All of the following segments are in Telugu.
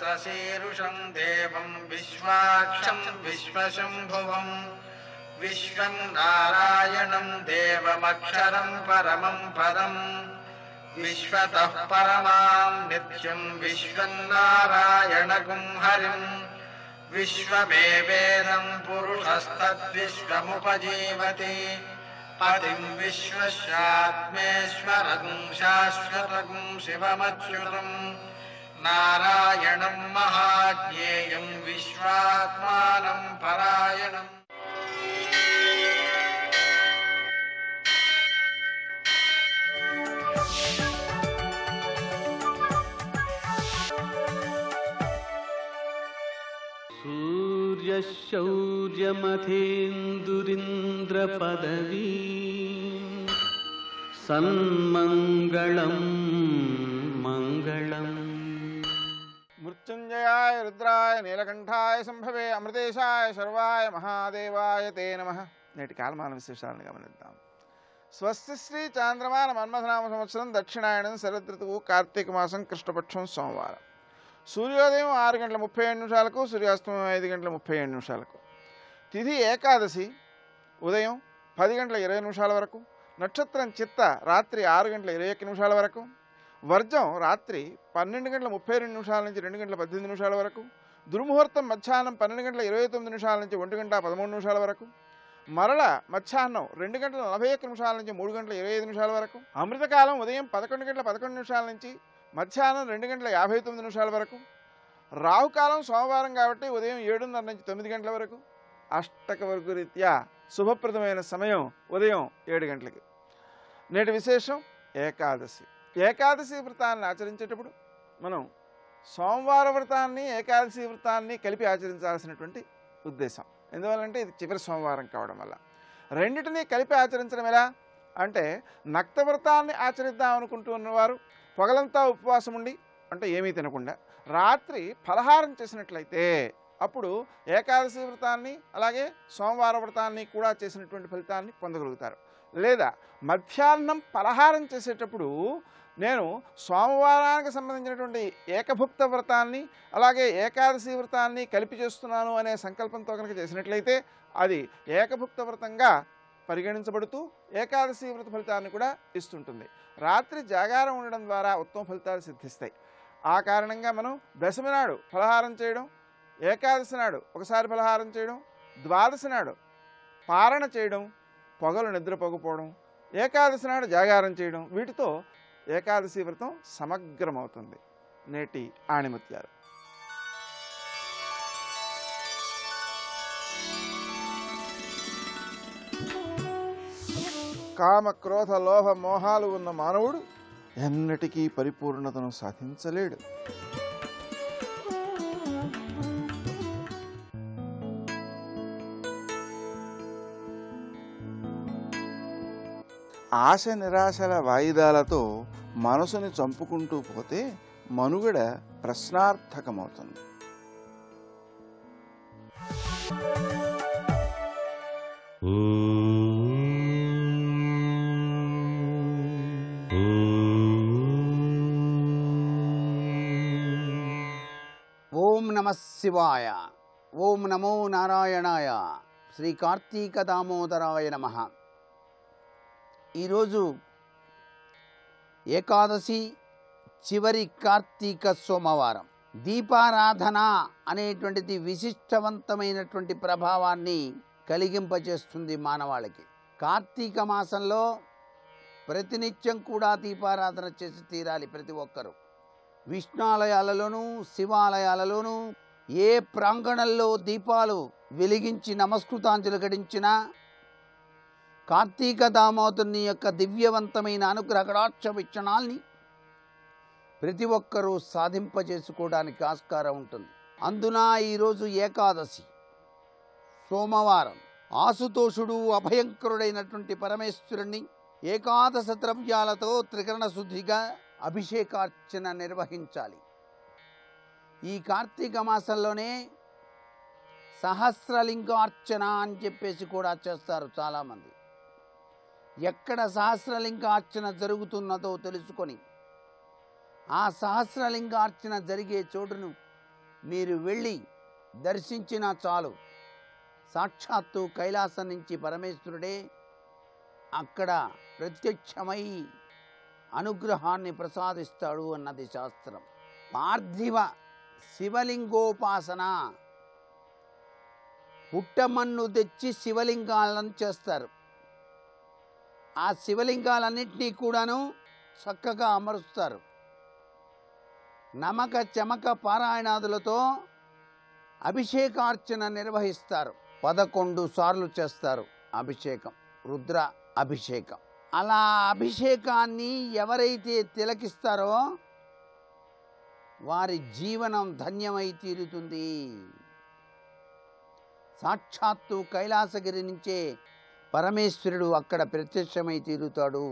सहस्रशीर्षं देवं विश्वाक्षं विश्वशम्भुवं विश्वं नारायणं देवमक्षरं परमं पदं विश्वतः परमां नित्यं विश्वं नारायणगुं हरिं विश्वमेवेदं पुरुषस्तद्विश्वमुपजीवति पतिं विश्वस्यात्मेश्वरं शाश्वतं शिवमच्युतं नारायणं महाज्ञेयं विश्वात्मानं परायणम्। सूर्यशौर्यमथेन्दुरिन्द्रपदवी सन्मङ्गलं मङ्गलम्। मृत्युंजयाय रुद्राय नीलकंठाय संभवे अमृतेशाय शर्वाय महादेवाय ते नमः। నేటి కాలమాన విశేషాలను గమనిద్దాం. స్వస్తి శ్రీ చాంద్రమాన మన్మథనామ సంవత్సరం దక్షిణాయనం శరదృతువు కార్తీక మాసం కృష్ణపక్షం సోమవారం. సూర్యోదయం 6:37 సూర్యాస్తమయం 5:37. తిథి ఏకాదశి ఉదయం 10:20 వరకు. నక్షత్రం చిత్త రాత్రి 6:21 వరకు. వర్జం రాత్రి 12:32 నుంచి 2:18 వరకు. దుర్ముహూర్తం మధ్యాహ్నం 12:29 నుంచి 1:13 వరకు. మరల మధ్యాహ్నం 2:41 నుంచి 3:25 వరకు. అమృతకాలం ఉదయం 11:11 నుంచి మధ్యాహ్నం 2:59 వరకు. రాహుకాలం సోమవారం కాబట్టి ఉదయం 7:30 నుంచి 9 గంటల వరకు. అష్టక వర్గ రీత్యా శుభప్రదమైన సమయం ఉదయం 7 గంటలకి. నేటి విశేషం ఏకాదశి. ఏకాదశి వ్రతాన్ని ఆచరించేటప్పుడు మనం సోమవార వ్రతాన్ని ఏకాదశి వ్రతాన్ని కలిపి ఆచరించాల్సినటువంటి ఉద్దేశం. ఎందువల్లంటే ఇది చివరి సోమవారం కావడం వల్ల. రెండింటినీ కలిపి ఆచరించడం ఎలా అంటే, నక్త వ్రతాన్ని ఆచరిద్దాం అనుకుంటూ ఉన్నవారు పగలంతా ఉపవాసం ఉండి అంటే ఏమీ తినకుండా రాత్రి ఫలహారం చేసినట్లయితే అప్పుడు ఏకాదశి వ్రతాన్ని అలాగే సోమవార వ్రతాన్ని కూడా చేసినటువంటి ఫలితాన్ని పొందగలుగుతారు. లేదా మధ్యాహ్నం ఫలహారం చేసేటప్పుడు నేను సోమవారానికి సంబంధించినటువంటి ఏకభుక్త వ్రతాన్ని అలాగే ఏకాదశి వ్రతాన్ని కలిపి చేస్తున్నాను అనే సంకల్పంతో కనుక చేసినట్లయితే అది ఏకభుక్త వ్రతంగా పరిగణించబడుతూ ఏకాదశి వ్రత ఫలితాన్ని కూడా ఇస్తుంటుంది. రాత్రి జాగారం ఉండడం ద్వారా ఉత్తమ ఫలితాలు సిద్ధిస్తాయి. ఆ కారణంగా మనం దశమి నాడు ఫలహారం చేయడం, ఏకాదశి నాడు ఒకసారి ఫలహారం చేయడం, ద్వాదశి నాడు పారణ చేయడం, పొగలు నిద్రపోకపోవడం, ఏకాదశి నాడు జాగారం చేయడం, వీటితో ఏకాదశి వ్రతం సమగ్రమవుతుంది. నేటి ఆణిముత్యాలు. కామ క్రోధ లోభ మోహాలు ఉన్న మానవుడు ఎన్నటికీ పరిపూర్ణతను సాధించలేడు. ఆశ నిరాశల వాయిదాలతో మనసుని చంపుకుంటూ పోతే మనుగడ ప్రశ్నార్థకమవుతుంది. ఓం నమః శివాయ. ఓం నమో నారాయణాయ. శ్రీ కార్తీక దామోదరాయ నమః. ఈరోజు ఏకాదశి, చివరి కార్తీక సోమవారం. దీపారాధన అనేటువంటిది విశిష్టవంతమైనటువంటి ప్రభావాన్ని కలిగింపచేస్తుంది మానవాళికి. కార్తీక మాసంలో ప్రతినిత్యం కూడా దీపారాధన చేసి తీరాలి ప్రతి ఒక్కరూ. విష్ణాలయాలలోనూ శివాలయాలలోనూ ఏ ప్రాంగణంలో దీపాలు వెలిగించి నమస్కృతాంజలి ఘటించినా కార్తీక దామోదరుని యొక్క దివ్యవంతమైన అనుగ్రహ కటాక్ష వీక్షణాల్ని ప్రతి ఒక్కరూ సాధింపజేసుకోవడానికి ఆస్కారం ఉంటుంది. అందున ఈరోజు ఏకాదశి సోమవారం. ఆశుతోషుడు అభయంకరుడైనటువంటి పరమేశ్వరుణ్ణి ఏకాదశ ద్రవ్యాలతో త్రికరణ శుద్ధిగా అభిషేకార్చన నిర్వహించాలి. ఈ కార్తీక మాసంలోనే సహస్రలింగార్చన అని చెప్పేసి కూడా చేస్తారు చాలామంది. ఎక్కడ సహస్రలింగార్చన జరుగుతున్నదో తెలుసుకొని ఆ సహస్రలింగార్చన జరిగే చోటును మీరు వెళ్ళి దర్శించినా చాలు, సాక్షాత్తు కైలాసం నుంచి పరమేశ్వరుడే అక్కడ ప్రత్యక్షమై అనుగ్రహాన్ని ప్రసాదిస్తాడు అన్నది శాస్త్రం. పార్థివ శివలింగోపాసన, పుట్టమన్ను తెచ్చి శివలింగాలను చేస్తారు. ఆ శివలింగాలన్నింటినీ కూడాను చక్కగా అమరుస్తారు. నమక చమక పారాయణాదులతో అభిషేకార్చన నిర్వహిస్తారు. 11 సార్లు చేస్తారు అభిషేకం, రుద్ర అభిషేకం. అలా అభిషేకాన్ని ఎవరైతే తిలకిస్తారో వారి జీవనం ధన్యమై తీరుతుంది. సాక్షాత్తు కైలాసగిరి నుంచే పరమేశ్వరుడు అక్కడ ప్రత్యక్షమై తీరుతాడు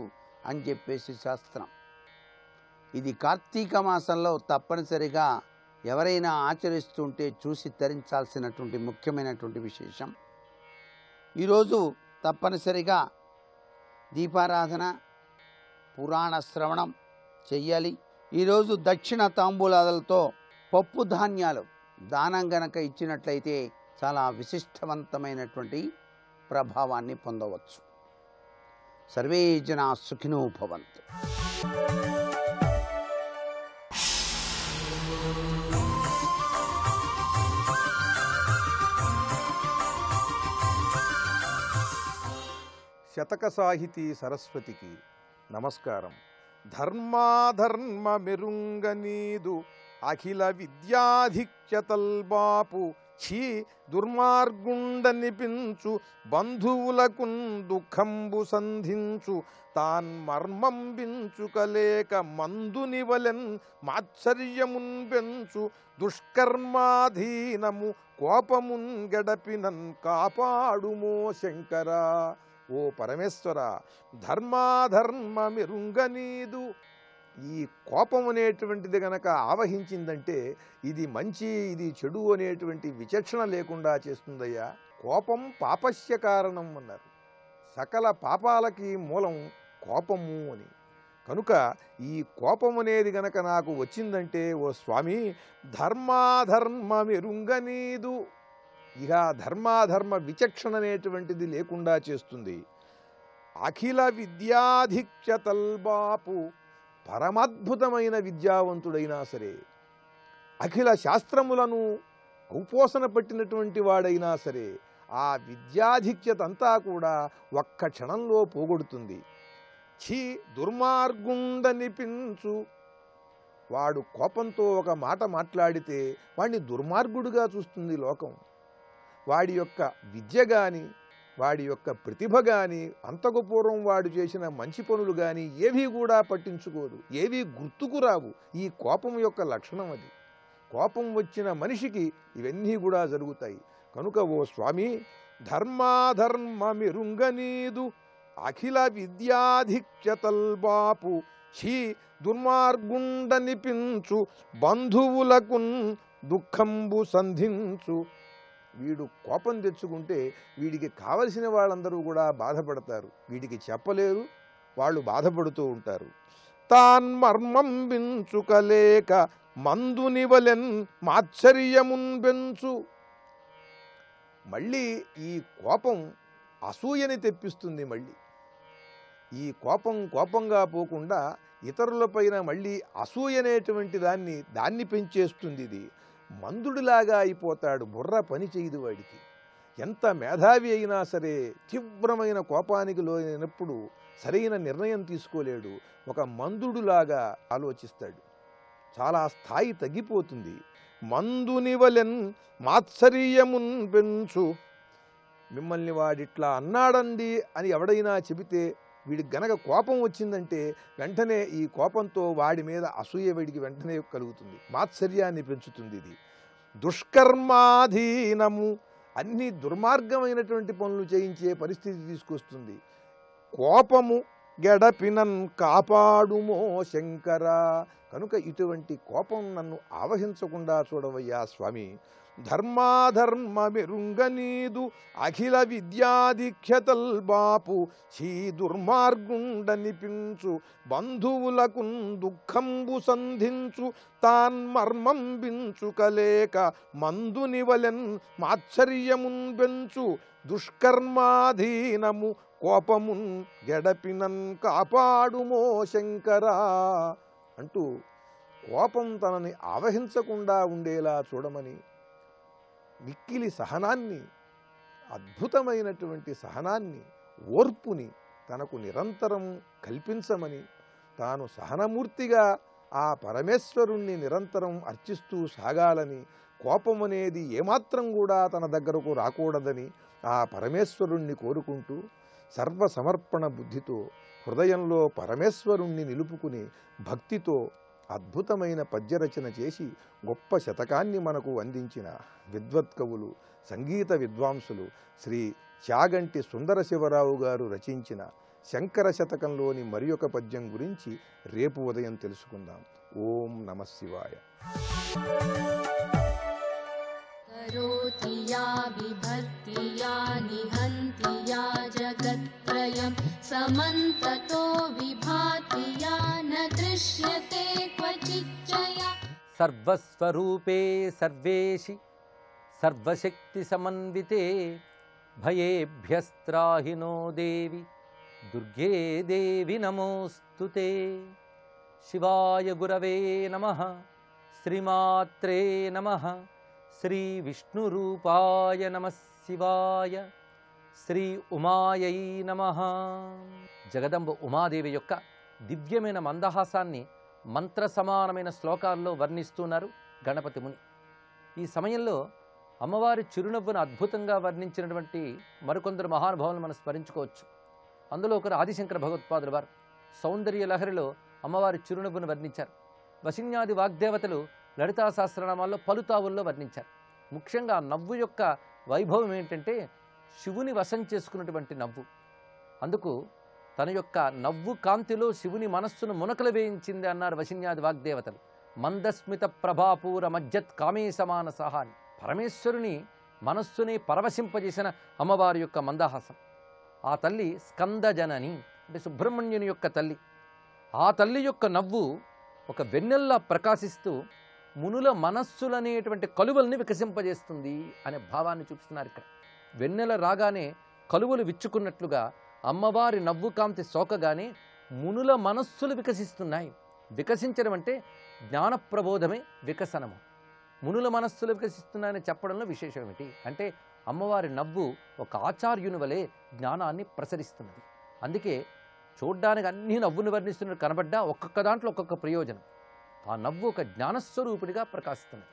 అని చెప్పేసి శాస్త్రం. ఇది కార్తీక మాసంలో తప్పనిసరిగా ఎవరైనా ఆచరిస్తుంటే చూసి తరించాల్సినటువంటి ముఖ్యమైనటువంటి విశేషం. ఈరోజు తప్పనిసరిగా దీపారాధన, పురాణ శ్రవణం చెయ్యాలి. ఈరోజు దక్షిణ తాంబూలాలతో పప్పు ధాన్యాలు దానం గనక ఇచ్చినట్లయితే చాలా విశిష్టవంతమైనటువంటి ప్రభావాన్ని పొందవచ్చు. సర్వే జనా సుఖినో భవంతు. శతక సాహితీ సరస్వతికి నమస్కారం. ధర్మాధర్మ మెరుంగనీదు అఖిల విద్యాధిక్యతల్బాపు ఛీ దుర్మార్గుండనిపించు బంధువులకున్ దుఃఖంబు సంధించు తాన్ మర్మంబించుకలేక మందునివలెన్ మాత్సర్యమున్ పెంచు దుష్కర్మాధీనము కోపమున్ గడపినన్ కాపాడుమో శంకరా. ఓ పరమేశ్వర, ధర్మాధర్మ మెరుంగనీదు. ఈ కోపం అనేటువంటిది గనక ఆవహించిందంటే ఇది మంచి ఇది చెడు అనేటువంటి విచక్షణ లేకుండా చేస్తుందయ్యా. కోపం పాపస్య కారణం అన్నారు. సకల పాపాలకి మూలం కోపము అని. కనుక ఈ కోపం అనేది గనక నాకు వచ్చిందంటే ఓ స్వామి, ధర్మాధర్మ మెరుంగనీదు, ఇక ధర్మాధర్మ విచక్షణ అనేటువంటిది లేకుండా చేస్తుంది. అఖిల విద్యాధిక్యతల్బాపు, పరమాద్భుతమైన విద్యావంతుడైనా సరే, అఖిల శాస్త్రములను ఔపోసన పట్టినటువంటి వాడైనా సరే, ఆ విద్యాధిక్యత అంతా కూడా ఒక్క క్షణంలో పోగొడుతుంది. ఛీ దుర్మార్గుండనిపించు, వాడు కోపంతో ఒక మాట మాట్లాడితే వాడిని దుర్మార్గుడుగా చూస్తుంది లోకం. వాడి యొక్క విద్య కానీ, వాడి యొక్క ప్రతిభ కానీ, అంతకు పూర్వం వాడు చేసిన మంచి పనులు కానీ ఏవీ కూడా పట్టించుకోదు, ఏవీ గుర్తుకు రావు. ఈ కోపం యొక్క లక్షణం అది. కోపం వచ్చిన మనిషికి ఇవన్నీ కూడా జరుగుతాయి. కనుక ఓ స్వామి, ధర్మాధర్మ మెరుంగనీదు అఖిల విద్యాధిక్యతల్బాపు ఛీ దుర్మార్గుండనిపించు బంధువులకున్ దుఃఖంబు సంధించు. వీడు కోపం తెచ్చుకుంటే వీడికి కావలసిన వాళ్ళందరూ కూడా బాధపడతారు. వీడికి చెప్పలేరు, వాళ్ళు బాధపడుతూ ఉంటారు. తాన్ మర్మంబించుకలేక మందునివలెన్ మాత్సర్యమున్ పెంచు. మళ్ళీ ఈ కోపం అసూయని తెప్పిస్తుంది. మళ్ళీ ఈ కోపం కోపంగా పోకుండా ఇతరులపైన మళ్ళీ అసూయ అనేటువంటి దాన్ని పెంచేస్తుంది. ఇది మందుడిలాగా అయిపోతాడు, బుర్ర పని చేయదు వాడికి. ఎంత మేధావి అయినా సరే తీవ్రమైన కోపానికి లోనైనప్పుడు సరైన నిర్ణయం తీసుకోలేడు, ఒక మందుడులాగా ఆలోచిస్తాడు. చాలా స్థాయి తగ్గిపోతుంది. మందునివలెన్ మాత్సర్యమున్ పెంచు. మిమ్మల్ని వాడిట్లా అన్నాడండి అని ఎవడైనా చెబితే వీడికి గనక కోపం వచ్చిందంటే వెంటనే ఈ కోపంతో వాడి మీద అసూయ వీడికి వెంటనే కలుగుతుంది, మాత్సర్యాన్ని పెంచుతుంది. ఇది దుష్కర్మాధీనము, అన్ని దుర్మార్గమైనటువంటి పనులు చేయించే పరిస్థితి తీసుకొస్తుంది. కోపము గడపినన్ కాపాడుమో శంకర. కనుక ఇటువంటి కోపం నన్ను ఆవహించకుండా చూడవయ్యా స్వామి. ధర్మాధర్మ మెరుంగనీదు అఖిల విద్యాదీక్షతల్ బాపు చీ దుర్మార్గుండనిపించు బంధువులకు దుఃఖంబు సంధించు తాన్ మర్మంబించుకలేక మందునివలెన్ మాత్సర్యమున్ బెంచు దుష్కర్మాధీనము కోపమున్ గెడపినన్ కాపాడుమో శంకరా అంటూ కోపం తనని ఆవహించకుండా ఉండేలా చూడమని మిక్కిలి సహనాన్ని, అద్భుతమైనటువంటి సహనాన్ని, ఓర్పుని తనకు నిరంతరం కల్పించమని, తాను సహనమూర్తిగా ఆ పరమేశ్వరుణ్ణి నిరంతరం అర్చిస్తూ సాగాలని, కోపం అనేది ఏమాత్రం కూడా తన దగ్గరకు రాకూడదని ఆ పరమేశ్వరుణ్ణి కోరుకుంటూ సర్వసమర్పణ బుద్ధితో హృదయంలో పరమేశ్వరుణ్ణి నిలుపుకుని భక్తితో అద్భుతమైన పద్యరచన చేసి గొప్ప శతకాన్ని మనకు అందించిన విద్వత్కవులు, సంగీత విద్వాంసులు శ్రీ చాగంటి సుందర శివరావు గారు రచించిన శంకర శతకంలోని మరి ఒక పద్యం గురించి రేపు ఉదయం తెలుసుకుందాం. ఓం నమః శివాయ. करोति या बिभर्ति या निहन्ति या जगत्त्रयं समन्ततो विभाति या न दृश्यते क्वचिच्चया. सर्वस्वरूपे सर्वेशि सर्वशक्तिसमन्विते भयेभ्यस्त्राहि नो देवि दुर्गे देवि नमोऽस्तु ते. शिवाय गुरवे नमः. श्रीमात्रे नमः. శ్రీ విష్ణురూపాయ నమః శివాయ. శ్రీ ఉమాయై నమః. జగదంబ ఉమాదేవి యొక్క దివ్యమైన మందహాసాన్ని మంత్ర సమానమైన శ్లోకాల్లో వర్ణిస్తున్నారు గణపతి ముని. ఈ సమయంలో అమ్మవారి చిరునవ్వును అద్భుతంగా వర్ణించినటువంటి మరికొందరు మహానుభావులను మనం స్మరించుకోవచ్చు. అందులో ఒకరు ఆదిశంకర భగవత్పాదుల వారు సౌందర్య లహరిలో అమ్మవారి చిరునవ్వును వర్ణించారు. వశిన్యాది వాగ్దేవతలు లలితా సహస్రనామాల్లో పలుతావుల్లో వర్ణించారు. ముఖ్యంగా నవ్వు యొక్క వైభవం ఏంటంటే శివుని వశం చేసుకున్నటువంటి నవ్వు. అందుకు తన యొక్క నవ్వు కాంతిలో శివుని మనస్సును మునకలు వేయించింది అన్నారు వశిన్యాది వాగ్దేవతలు. మందస్మిత ప్రభాపూర మజ్జత్ కామే సమాన సహాని. పరమేశ్వరుని మనస్సుని పరవశింపజేసిన అమ్మవారి యొక్క మందహాసం. ఆ తల్లి స్కందజనని అంటే సుబ్రహ్మణ్యుని యొక్క తల్లి. ఆ తల్లి యొక్క నవ్వు ఒక వెన్నెల్లా ప్రకాశిస్తూ మునుల మనస్సులనేటువంటి కలువల్ని వికసింపజేస్తుంది అనే భావాన్ని చూపిస్తున్నారు ఇక్కడ. వెన్నెల రాగానే కలువలు విచ్చుకున్నట్లుగా అమ్మవారి నవ్వు కాంతి సోకగానే మునుల మనస్సులు వికసిస్తున్నాయి. వికసించడం అంటే జ్ఞాన ప్రబోధమే వికసనము. మునుల మనస్సులు వికసిస్తున్నాయని చెప్పడంలో విశేషం ఏమిటి అంటే అమ్మవారి నవ్వు ఒక ఆచార్యుని వలె జ్ఞానాన్ని ప్రసరిస్తున్నది. అందుకే చూడ్డానికి అన్ని నవ్వును వర్ణిస్తున్నట్టు కనబడ్డా ఒక్కొక్క దాంట్లో ఒక్కొక్క ప్రయోజనం. ఆ నవ్వు ఒక జ్ఞానస్వరూపుడిగా ప్రకాశిస్తున్నది.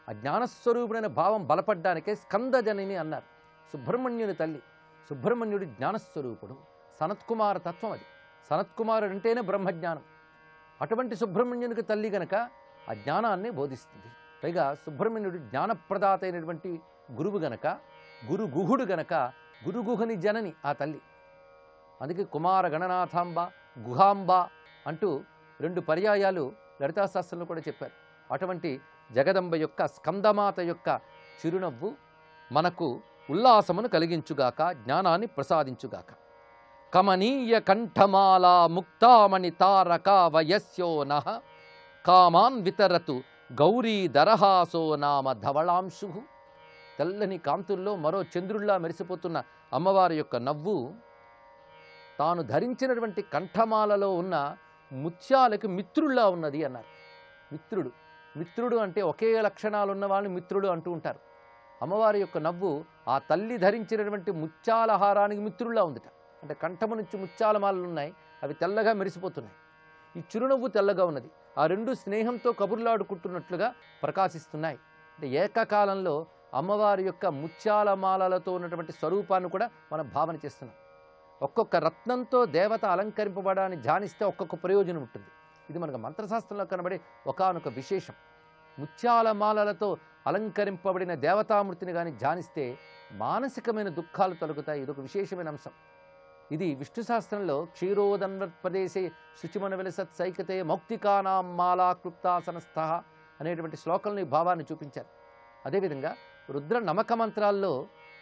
ఆ జ్ఞానస్వరూపుడైన భావం బలపడ్డానికే స్కందజనిని అన్నారు. సుబ్రహ్మణ్యుని తల్లి. సుబ్రహ్మణ్యుడి జ్ఞానస్వరూపుడు. సనత్కుమార తత్వం అది. సనత్కుమారుడు అంటేనే బ్రహ్మజ్ఞానం. అటువంటి సుబ్రహ్మణ్యునికి తల్లి గనక ఆ జ్ఞానాన్ని బోధిస్తుంది. పైగా సుబ్రహ్మణ్యుడు జ్ఞానప్రదాత అయినటువంటి గురువు గనక, గురు గుహుడు గనక గురుగుహుని జనని ఆ తల్లి. అందుకే కుమార గణనాథాంబ, గుహాంబ అంటూ 2 పర్యాయాలు లలితాశాస్త్రంలో కూడా చెప్పారు. అటువంటి జగదంబ యొక్క స్కందమాత యొక్క చిరునవ్వు మనకు ఉల్లాసమును కలిగించుగాక, జ్ఞానాన్ని ప్రసాదించుగాక. కమనీయ కంఠమాల ముక్తామణి తారక వయస్యో నః కామాన్ వితరతు గౌరీ దరహాసో నామ ధవళాంశు. తెల్లని కాంతుల్లో మరో చంద్రుల్లా మెరిసిపోతున్న అమ్మవారి యొక్క నవ్వు తాను ధరించినటువంటి కంఠమాలలో ఉన్న ముత్యాలకు మిత్రుల్లా ఉన్నది అన్నారు. మిత్రుడు, మిత్రుడు అంటే ఒకే లక్షణాలు ఉన్న వాళ్ళని మిత్రుడు అంటూ ఉంటారు. అమ్మవారి యొక్క నవ్వు ఆ తల్లి ధరించినటువంటి ముత్యాల హారానికి మిత్రుల్లా ఉందిట. అంటే కంఠము నుంచి ముత్యాల మాలలు ఉన్నాయి, అవి తెల్లగా మెరిసిపోతున్నాయి. ఈ చిరునవ్వు తెల్లగా ఉన్నది. ఆ 2 స్నేహంతో కబుర్లాడుకుంటున్నట్లుగా ప్రకాశిస్తున్నాయి. అంటే ఏకకాలంలో అమ్మవారి యొక్క ముత్యాల మాలలతో ఉన్నటువంటి స్వరూపాన్ని కూడా మనం భావన చేస్తున్నాం. ఒక్కొక్క రత్నంతో దేవత అలంకరింపబడాన్ని ధ్యానిస్తే ఒక్కొక్క ప్రయోజనం ఉంటుంది. ఇది మనకు మంత్రశాస్త్రంలో కనబడే ఒకానొక విశేషం. ముత్యాల మాలలతో అలంకరింపబడిన దేవతామూర్తిని కానీ ధ్యానిస్తే మానసికమైన దుఃఖాలు తొలగుతాయి. ఇదొక విశేషమైన అంశం. ఇది విష్ణు శాస్త్రంలో క్షీరోదన్వత్ ప్రదేశే శుచిమన విలసత్ సైకతే మౌక్తికానాం మాలా క్లుప్తాసనస్థ అనేటువంటి శ్లోకంలో ఈ భావాన్ని చూపించారు. అదేవిధంగా రుద్ర నమక మంత్రాల్లో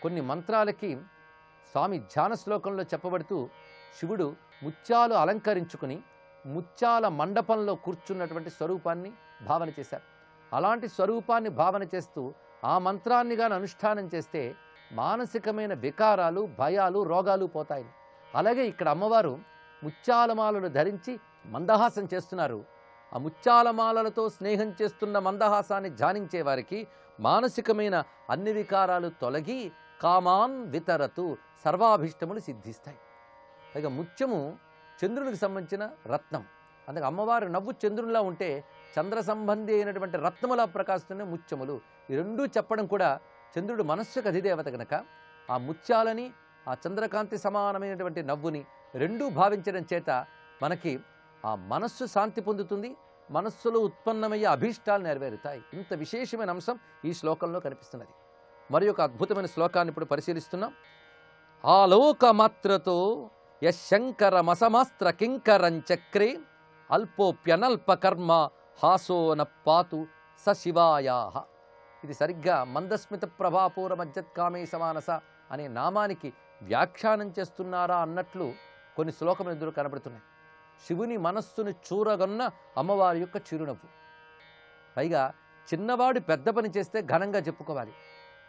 కొన్ని మంత్రాలకి స్వామి ధ్యాన శ్లోకంలో చెప్పబడుతూ శివుడు ముత్యాలు అలంకరించుకుని ముత్యాల మండపంలో కూర్చున్నటువంటి స్వరూపాన్ని భావన చేశారు. అలాంటి స్వరూపాన్ని భావన చేస్తూ ఆ మంత్రాన్ని గాని అనుష్ఠానం చేస్తే మానసికమైన వికారాలు, భయాలు, రోగాలు పోతాయి. అలాగే ఇక్కడ అమ్మవారు ముత్యాలమాలలు ధరించి మందహాసం చేస్తున్నారు. ఆ ముత్యాలమాలలతో స్నేహం చేస్తున్న మందహాసాన్ని ధ్యానించే వారికి మానసికమైన అన్ని వికారాలు తొలగి కామాన్ వితరతు సర్వాభీష్టములు సిద్ధిస్తాయి. పైగా ముత్యము చంద్రునికి సంబంధించిన రత్నం. అందుకే అమ్మవారి నవ్వు చంద్రునిలా ఉంటే చంద్ర సంబంధి అయినటువంటి రత్నములా ప్రకాశిస్తున్న ముత్యములు. ఈ రెండూ చెప్పడం కూడా చంద్రుడు మనస్సుకు అధిదేవత కనుక ఆ ముత్యాలని, ఆ చంద్రకాంతి సమానమైనటువంటి నవ్వుని రెండూ భావించడం చేత మనకి ఆ మనస్సు శాంతి పొందుతుంది, మనస్సులో ఉత్పన్నమయ్యే అభీష్టాలు నెరవేరుతాయి. ఇంత విశేషమైన అంశం ఈ శ్లోకంలో కనిపిస్తున్నది. మరి ఒక అద్భుతమైన శ్లోకాన్ని ఇప్పుడు పరిశీలిస్తున్నాం. ఆలోకమాత్రతో యశంకరమసమాస్త్ర కింకరంచక్రే అల్పోప్యనల్పకర్మ హాసోన పాతు స శివాయాహ. ఇది సరిగ్గా మందస్మిత ప్రభాపూర మజ్జత్కామే సమానస అనే నామానికి వ్యాఖ్యానం చేస్తున్నారా అన్నట్లు కొన్ని శ్లోకములు ఎదురు కనబడుతున్నాయి. శివుని మనస్సును చూరగొన్న అమ్మవారి యొక్క చిరునవ్వు. పైగా చిన్నవాడు పెద్ద పని చేస్తే ఘనంగా చెప్పుకోవాలి.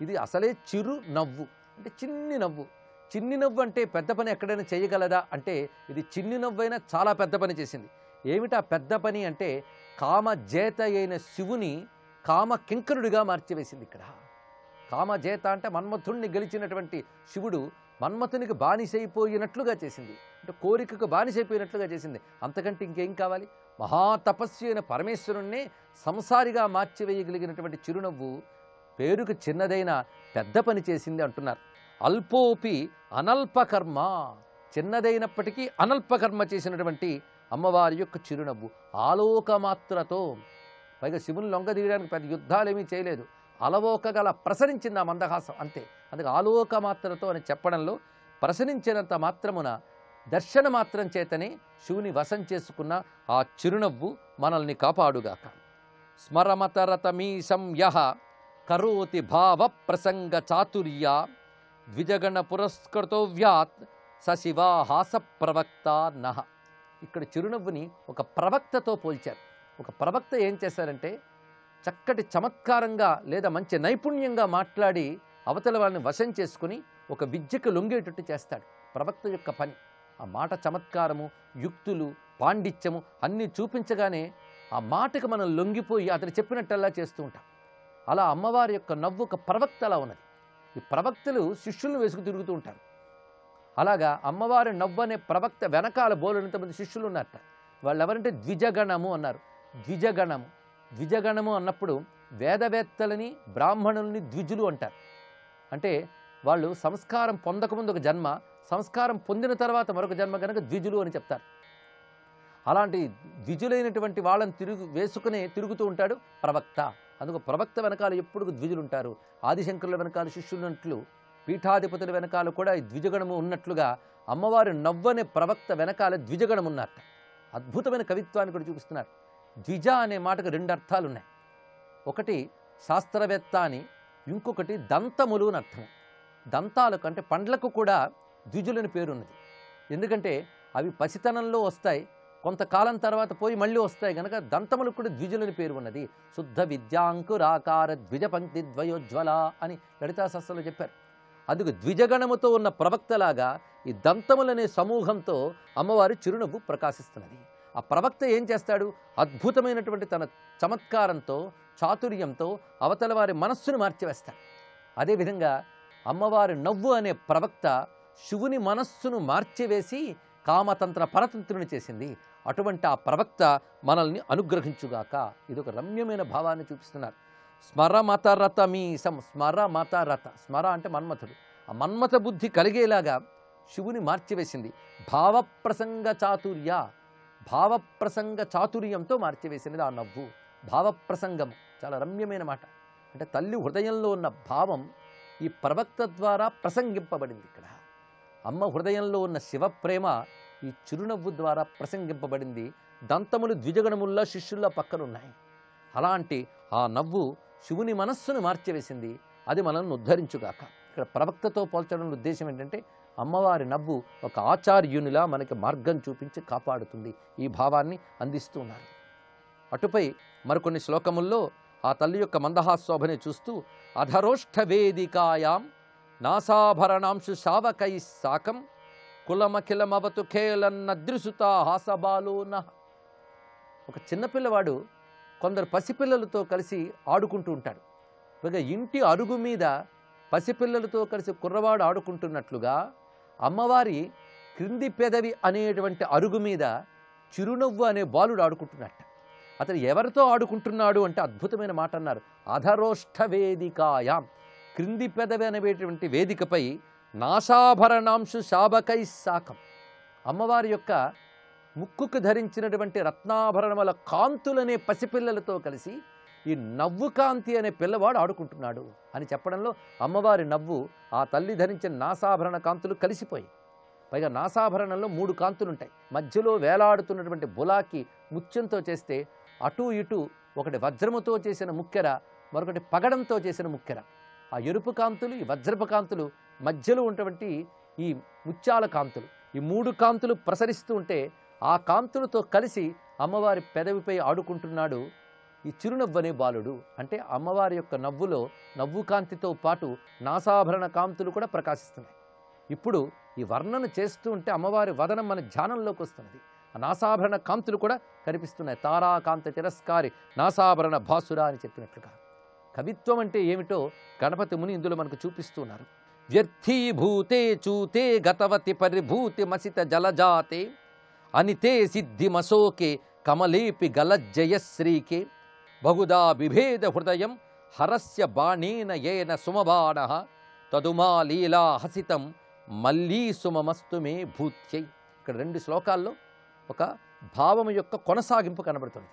ఇది అసలే చిరు నవ్వు, అంటే చిన్ని నవ్వు. చిన్ని నవ్వు అంటే పెద్ద పని ఎక్కడైనా చేయగలదా అంటే ఇది చిన్ని నవ్వైనా చాలా పెద్ద పని చేసింది. ఏమిటా పెద్ద పని అంటే కామజేత అయిన శివుని కామ కింకరుడిగా మార్చివేసింది. ఇక్కడ కామజేత అంటే మన్మథుణ్ణి గెలిచినటువంటి శివుడు మన్మథునికి బానిసైపోయినట్లుగా చేసింది, అంటే కోరికకు బానిసైపోయినట్లుగా చేసింది. అంతకంటే ఇంకేం కావాలి? మహాతపస్వి అయిన పరమేశ్వరుణ్ణే సంసారిగా మార్చివేయగలిగినటువంటి చిరునవ్వు పేరుకు చిన్నదైన పెద్ద పని చేసింది అంటున్నారు. అల్పోపి అనల్పకర్మ, చిన్నదైనప్పటికీ అనల్పకర్మ చేసినటువంటి అమ్మవారి యొక్క చిరునవ్వు. ఆలోకమాత్రతో, పైగా శివుని లొంగదీయడానికి పెద్ద యుద్ధాలేమీ చేయలేదు, అలవోకగల ప్రసరించింది ఆ మందహాసం అంతే. అందుకే ఆలోకమాత్రతో అని చెప్పడంలో ప్రసరించినంత మాత్రమున దర్శన మాత్రం చేతనే శివుని వశం చేసుకున్న ఆ చిరునవ్వు మనల్ని కాపాడుగాక. స్మరమతరతమీశం యః కరోతి భావ ప్రసంగ చాతుర్య ద్విజగణ పురస్కృతో వ్యాత్ స శివా హాస ప్రవక్త నః. ఇక్కడ చిరునవ్వుని ఒక ప్రవక్తతో పోల్చారు. ఒక ప్రవక్త ఏం చేశారంటే చక్కటి చమత్కారంగా లేదా మంచి నైపుణ్యంగా మాట్లాడి అవతల వాళ్ళని వశం చేసుకుని ఒక విద్యకు లొంగేటట్టు చేస్తాడు ప్రవక్త యొక్క పని. ఆ మాట చమత్కారము, యుక్తులు, పాండిత్యము అన్నీ చూపించగానే ఆ మాటకు మనం లొంగిపోయి అతను చెప్పినట్టల్లా చేస్తూ ఉంటాం. అలా అమ్మవారి యొక్క నవ్వు ఒక ప్రవక్త అలా ఉన్నది. ఈ ప్రవక్తలు శిష్యులను వేసుకు తిరుగుతూ ఉంటారు. అలాగా అమ్మవారి నవ్వు అనే ప్రవక్త వెనకాల బోలెనంతమంది శిష్యులు ఉన్నారట. వాళ్ళు ఎవరంటే ద్విజగణము అన్నారు. ద్విజగణము, ద్విజగణము అన్నప్పుడు వేదవేత్తలని, బ్రాహ్మణుల్ని ద్విజులు అంటారు. అంటే వాళ్ళు సంస్కారం పొందకముందు ఒక జన్మ, సంస్కారం పొందిన తర్వాత మరొక జన్మ కనుక ద్విజులు అని చెప్తారు. అలాంటి ద్విజులైనటువంటి వాళ్ళని తిరుగుతూ ఉంటాడు ప్రవక్త. అందుకు ప్రవక్త వెనకాల ఎప్పుడు ద్విజులు ఉంటారు. ఆదిశంకరుల వెనకాల శిష్యులు ఉన్నట్లు, పీఠాధిపతుల వెనకాల కూడా ఈ ద్విజగణము ఉన్నట్లుగా అమ్మవారి నవ్వనే ప్రవక్త వెనకాల ద్విజగణం ఉన్నారట. అద్భుతమైన కవిత్వాన్ని కూడా చూపిస్తున్నారు. ద్విజ అనే మాటకు రెండు అర్థాలు ఉన్నాయి. ఒకటి శాస్త్రవేత్త అని, ఇంకొకటి దంతములు అని అర్థం. దంతాలకు అంటే పండ్లకు కూడా ద్విజులని పేరున్నది. ఎందుకంటే అవి పసితనంలో వస్తాయి, కొంతకాలం తర్వాత పోయి మళ్ళీ వస్తాయి కనుక దంతములకు కూడా ద్విజులని పేరు ఉన్నది. శుద్ధ విద్యాంకురాకార ద్విజ పంక్తి ద్వయోజ్వల అని లలితా సహస్రంలో చెప్పారు. అందుకు ద్విజగణముతో ఉన్న ప్రవక్తలాగా ఈ దంతములనే సమూహంతో అమ్మవారి చిరునవ్వు ప్రకాశిస్తున్నది. ఆ ప్రవక్త ఏం చేస్తాడు? అద్భుతమైనటువంటి తన చమత్కారంతో, చాతుర్యంతో అవతల వారి మనస్సును మార్చివేస్తాడు. అదేవిధంగా అమ్మవారి నవ్వు అనే ప్రవక్త శివుని మనస్సును మార్చివేసి కామతంత్ర పరతంత్రుని చేసింది. అటువంటి ఆ ప్రవక్త మనల్ని అనుగ్రహించుగాక. ఇది ఒక రమ్యమైన భావాన్ని చూపిస్తున్నారు. స్మరమతరతమీశం, స్మరమతరత, స్మర అంటే మన్మథుడు. ఆ మన్మథ బుద్ధి కలిగేలాగా శివుని మార్చివేసింది. భావప్రసంగ చాతుర్య, భావప్రసంగ చాతుర్యంతో మార్చివేసినది ఆ నవ్వు. భావప్రసంగం చాలా రమ్యమైన మాట. అంటే తల్లి హృదయంలో ఉన్న భావం ఈ ప్రవక్త ద్వారా ప్రసంగింపబడింది. ఇక్కడ అమ్మ హృదయంలో ఉన్న శివప్రేమ ఈ చిరునవ్వు ద్వారా ప్రసంగింపబడింది. దంతములు ద్విజగణముల్లా శిష్యుల్లా పక్కనున్నాయి. అలాంటి ఆ నవ్వు శివుని మనస్సును మార్చివేసింది. అది మనల్ని ఉద్ధరించుగాక. ఇక్కడ ప్రవక్తతో పోల్చడం ఉద్దేశం ఏంటంటే అమ్మవారి నవ్వు ఒక ఆచార్యునిలా మనకి మార్గం చూపించి కాపాడుతుంది. ఈ భావాన్ని అందిస్తూ ఉన్నారు. అటుపై మరికొన్ని శ్లోకముల్లో ఆ తల్లి యొక్క మందహాశోభని చూస్తూ అధరోష్ఠ వేదికాయాం నాసాభరణాంశు శావకై సాకం కులమఖిలమవతు ఖేలన్నదృసుత హాసబాలోన. ఒక చిన్నపిల్లవాడు కొందరు పసిపిల్లలతో కలిసి ఆడుకుంటూ ఉంటాడు. ఇక ఇంటి అరుగు మీద పసిపిల్లలతో కలిసి కుర్రవాడు ఆడుకుంటున్నట్లుగా అమ్మవారి క్రింది పెదవి అనేటువంటి అరుగు మీద చిరునవ్వు అనే బాలుడు ఆడుకుంటున్నట్ట. అతను ఎవరితో ఆడుకుంటున్నాడు అంటే అద్భుతమైన మాట అన్నారు. అధరోష్ఠ వేదికాయాం, క్రింది పెదవి అనేటువంటి వేదికపై నాసాభరణాంశు శాబకై సాకం, అమ్మవారి యొక్క ముక్కుకు ధరించినటువంటి రత్నాభరణముల కాంతులనే పసిపిల్లలతో కలిసి ఈ నవ్వు కాంతి అనే పిల్లవాడు ఆడుకుంటున్నాడు అని చెప్పడంలో అమ్మవారి నవ్వు ఆ తల్లి ధరించిన నాసాభరణ కాంతులు కలిసిపోయి, పైగా నాసాభరణంలో 3 కాంతులుంటాయి. మధ్యలో వేలాడుతున్నటువంటి బులాకి ముత్యంతో చేస్తే అటు ఇటు ఒకటి వజ్రముతో చేసిన ముక్కెర, మరొకటి పగడంతో చేసిన ముక్కెర. ఆ ఎరుపు కాంతులు, ఈ వజ్రపు కాంతులు, మధ్యలో ఉన్నటువంటి ఈ ముత్యాల కాంతులు, ఈ 3 కాంతులు ప్రసరిస్తూ ఉంటే ఆ కాంతులతో కలిసి అమ్మవారి పెదవిపై ఆడుకుంటున్నాడు ఈ చిరునవ్వు అనే బాలుడు. అంటే అమ్మవారి యొక్క నవ్వులో నవ్వు కాంతితో పాటు నాసాభరణ కాంతులు కూడా ప్రకాశిస్తున్నాయి. ఇప్పుడు ఈ వర్ణన చేస్తూ ఉంటే అమ్మవారి వదనం మన ధ్యానంలోకి వస్తున్నది. ఆ నాసాభరణ కాంతులు కూడా కనిపిస్తున్నాయి. తారాకాంత తిరస్కారి నాసాభరణ భాసురా అని చెప్పినట్లుగా. కవిత్వం అంటే ఏమిటో గణపతి ముని ఇందులో మనకు చూపిస్తున్నారు. వ్యర్థీభూతే చూతే గతవతి పరిభూతి మసిత జలజాతే అనితే సిద్ధిమశోకే కమలేపి గలజ్జయశ్రీకే బహుదా బిభేద హృదయం హరస్య బాణేన ఏన సుమబాణ తదుమా లీలా హసితం మల్లీ సుమమస్తు మే భూత్యై. ఇక్కడ 2 శ్లోకాల్లో ఒక భావం యొక్క కొనసాగింపు కనబడుతుంది.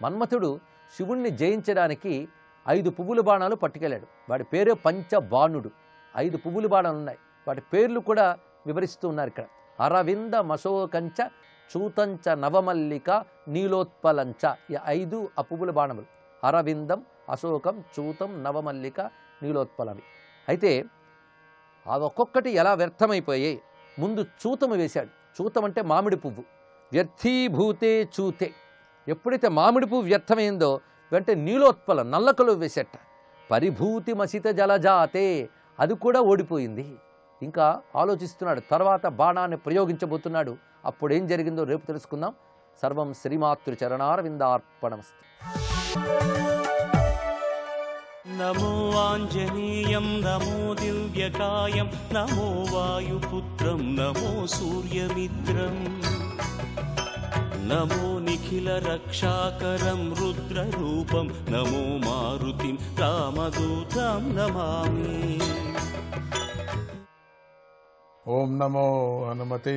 మన్మథుడు శివుణ్ణి జయించడానికి 5 పువ్వుల బాణాలు పట్టుకెళ్ళాడు. వాడి పేరే పంచబాణుడు. 5 పువ్వుల బాణాలు ఉన్నాయి. వాటి పేర్లు కూడా వివరిస్తూ ఉన్నారు ఇక్కడ. అరవింద మశోకంచ చూతంచ నవమల్లిక నీలోత్పలంచ. ఈ 5 ఆ పువ్వుల బాణములు. అరవిందం, అశోకం, చూతం, నవమల్లిక, నీలోత్పలవి. అయితే అవి ఒక్కొక్కటి ఎలా వ్యర్థమైపోయాయి. ముందు చూతము వేశాడు. చూతం అంటే మామిడి పువ్వు. వ్యర్థీభూతే చూతే, ఎప్పుడైతే మామిడి పువ్వు వ్యర్థమైందో వెంటనే నీలోత్పలం నల్లకలు వేసేట. పరిభూతి మసిత జలజాతే, అది కూడా ఓడిపోయింది. ఇంకా ఆలోచిస్తున్నాడు, తర్వాత బాణాన్ని ప్రయోగించబోతున్నాడు. అప్పుడేం జరిగిందో రేపు తెలుసుకుందాం. సర్వం శ్రీమాతృ చరణారవిందార్పణమస్తు. నమో ఆంజనేయం నమో దివ్యకాయం నమో వాయుపుత్రం నమో సూర్యమిత్రం నమో నిఖిల రక్షాకరం రుద్రరూపం నమో మారుతిం రామదూతం నమామి. ఓం నమో హనుమతే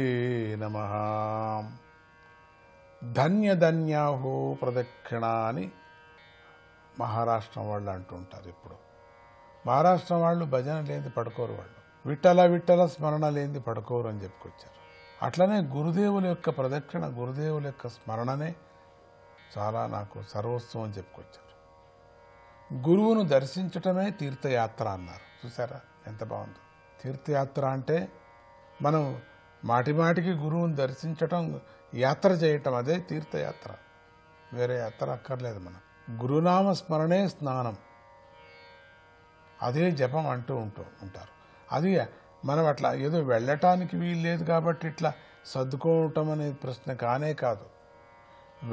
నమః. ధన్యధన్యాహో ప్రదక్షిణ అని మహారాష్ట్రం వాళ్ళు అంటుంటారు. ఇప్పుడు మహారాష్ట్రం వాళ్ళు భజన లేనిది పడుకోరు. వాళ్ళు విఠల విఠల స్మరణ లేనిది పడుకోరు అని చెప్పుకొచ్చారు. అట్లనే గురుదేవుల యొక్క ప్రదక్షిణ, గురుదేవుల యొక్క స్మరణనే చాలా నాకు సర్వస్వం అని చెప్పుకొచ్చారు. గురువును దర్శించటమే తీర్థయాత్ర అన్నారు. చూసారా ఎంత బాగుందో. తీర్థయాత్ర అంటే మనం మాటి మాటికి గురువుని దర్శించటం, యాత్ర చేయటం, అదే తీర్థయాత్ర. వేరే యాత్ర అక్కర్లేదు. మనం గురునామ స్మరణే స్నానం, అదే జపం అంటూ ఉంటారు. అది మనం అట్లా ఏదో వెళ్ళటానికి వీలు లేదు కాబట్టి ఇట్లా సర్దుకోవటం అనేది ప్రశ్న కానే కాదు.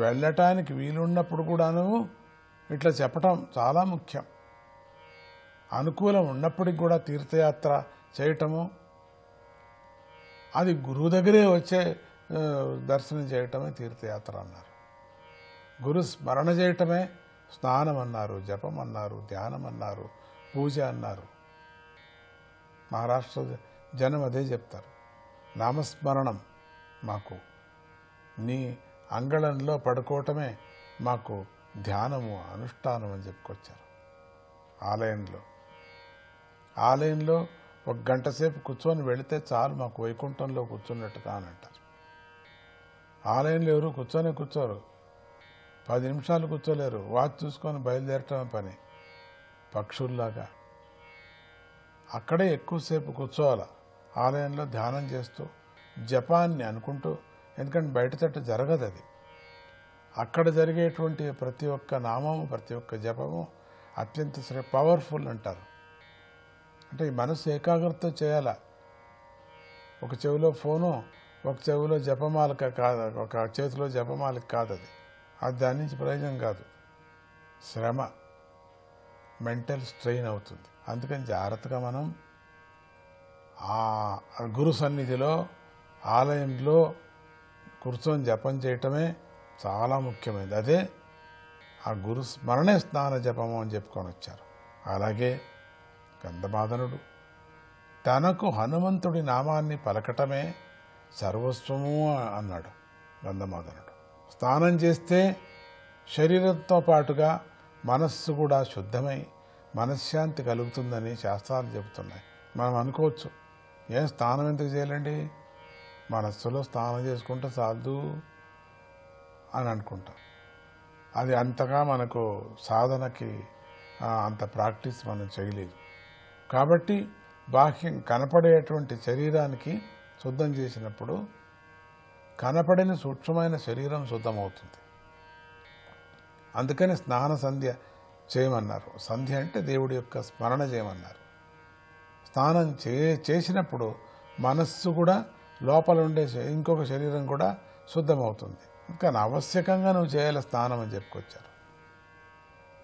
వెళ్ళటానికి వీలున్నప్పుడు కూడాను ఇట్లా చెప్పటం చాలా ముఖ్యం. అనుకూలం ఉన్నప్పటికి కూడా తీర్థయాత్ర చేయటము, అది గురువు దగ్గరే వచ్చే దర్శనం చేయటమే తీర్థయాత్ర అన్నారు. గురు స్మరణ చేయటమే స్నానం అన్నారు, జపం అన్నారు, ధ్యానం అన్నారు, పూజ అన్నారు. మహారాష్ట్ర జనం అదే చెప్తారు. నామస్మరణం మాకు, నీ అంగళంలో పడుకోవటమే మాకు ధ్యానము, అనుష్ఠానం అని చెప్పుకొచ్చారు. ఆలయంలో 1 గంట సేపు కూర్చొని వెళితే చాలు, మాకు వైకుంఠంలో కూర్చున్నట్టుగా అని అంటారు. ఆలయంలో ఎవరు కూర్చోరు, 10 నిమిషాలు కూర్చోలేరు. వాచ్ చూసుకొని బయలుదేరటమే పని. పక్షుల్లాగా అక్కడే ఎక్కువసేపు కూర్చోవాలి, ఆలయంలో ధ్యానం చేస్తూ జపాన్ని అనుకుంటూ. ఎందుకంటే బయట తట్టు జరగదు అది. అక్కడ జరిగేటువంటి ప్రతి ఒక్క నామము, ప్రతి ఒక్క జపము అత్యంత పవర్ఫుల్ అంటారు. అంటే ఈ మనసు ఏకాగ్రత చేయాల. ఒక చెవిలో ఫోను, ఒక చెవిలో జపమాలిక కాదు, ఒక చేతిలో జపమాలిక కాదు. అది దాని నుంచి ప్రయోజనం కాదు, శ్రమ, మెంటల్ స్ట్రెయిన్ అవుతుంది. అందుకని జాగ్రత్తగా మనం ఆ గురు సన్నిధిలో, ఆలయంలో కూర్చొని జపం చేయటమే చాలా ముఖ్యమైనది. అదే ఆ గురు స్మరణే స్నాన జపము అని చెప్పుకొని వచ్చారు. అలాగే గంధమాదనుడు తనకు హనుమంతుడి నామాన్ని పలకటమే సర్వస్వము అన్నాడు గంధమాదనుడు. స్నానం చేస్తే శరీరంతో పాటుగా మనస్సు కూడా శుద్ధమై మనశ్శాంతి కలుగుతుందని శాస్త్రాలు చెబుతున్నాయి. మనం అనుకోవచ్చు, ఏం స్నానం ఎందుకు చేయాలండి, మనస్సులో స్నానం చేసుకుంటే చాలదు అని అనుకుంటాం. అది అంతగా మనకు సాధనకి అంత ప్రాక్టీస్ మనం చేయలేదు. కాబట్టి బాహ్యం కనపడేటువంటి శరీరానికి శుద్ధం చేసినప్పుడు కనపడిన సూక్ష్మమైన శరీరం శుద్ధమవుతుంది. అందుకని స్నాన సంధ్య చేయమన్నారు. సంధ్య అంటే దేవుడి యొక్క స్మరణ చేయమన్నారు. స్నానం చేసినప్పుడు మనస్సు కూడా లోపల ఉండే ఇంకొక శరీరం కూడా శుద్ధమవుతుంది. కానీ ఆవశ్యకంగా నువ్వు చేయాలి స్నానం అని చెప్పుకొచ్చారు.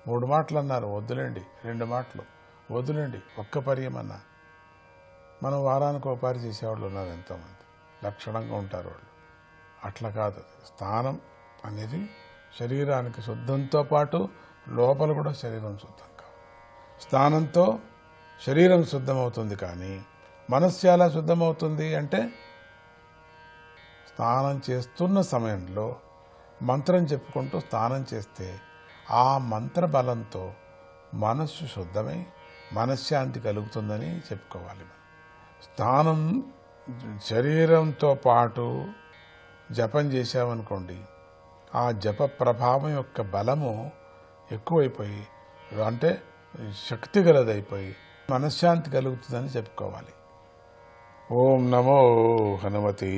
3 మాటలు అన్నారు, వద్దులేండి 2 మాటలు, వద్దులేండి ఒక్క పర్యమన్నా. మనం వారానికి ఒక పరి చేసేవాళ్ళు ఉన్నారు ఎంతోమంది, లక్షణంగా ఉంటారు వాళ్ళు. అట్లా కాదు. స్నానం అనేది శరీరానికి శుద్ధంతో పాటు లోపల కూడా శరీరం శుద్ధం కాదు. స్నానంతో శరీరం శుద్ధమవుతుంది, కానీ మనస్సు ఎలా శుద్ధమవుతుంది అంటే స్నానం చేస్తున్న సమయంలో మంత్రం చెప్పుకుంటూ స్నానం చేస్తే ఆ మంత్ర బలంతో మనస్సు శుద్ధమై మనశ్శాంతి కలుగుతుందని చెప్పుకోవాలి. స్నానం శరీరంతో పాటు జపం చేశామనుకోండి, ఆ జప ప్రభావం యొక్క బలము ఎక్కువైపోయి, అంటే శక్తి గలదైపోయి మనశ్శాంతి కలుగుతుందని చెప్పుకోవాలి. ఓం నమో హనుమతి.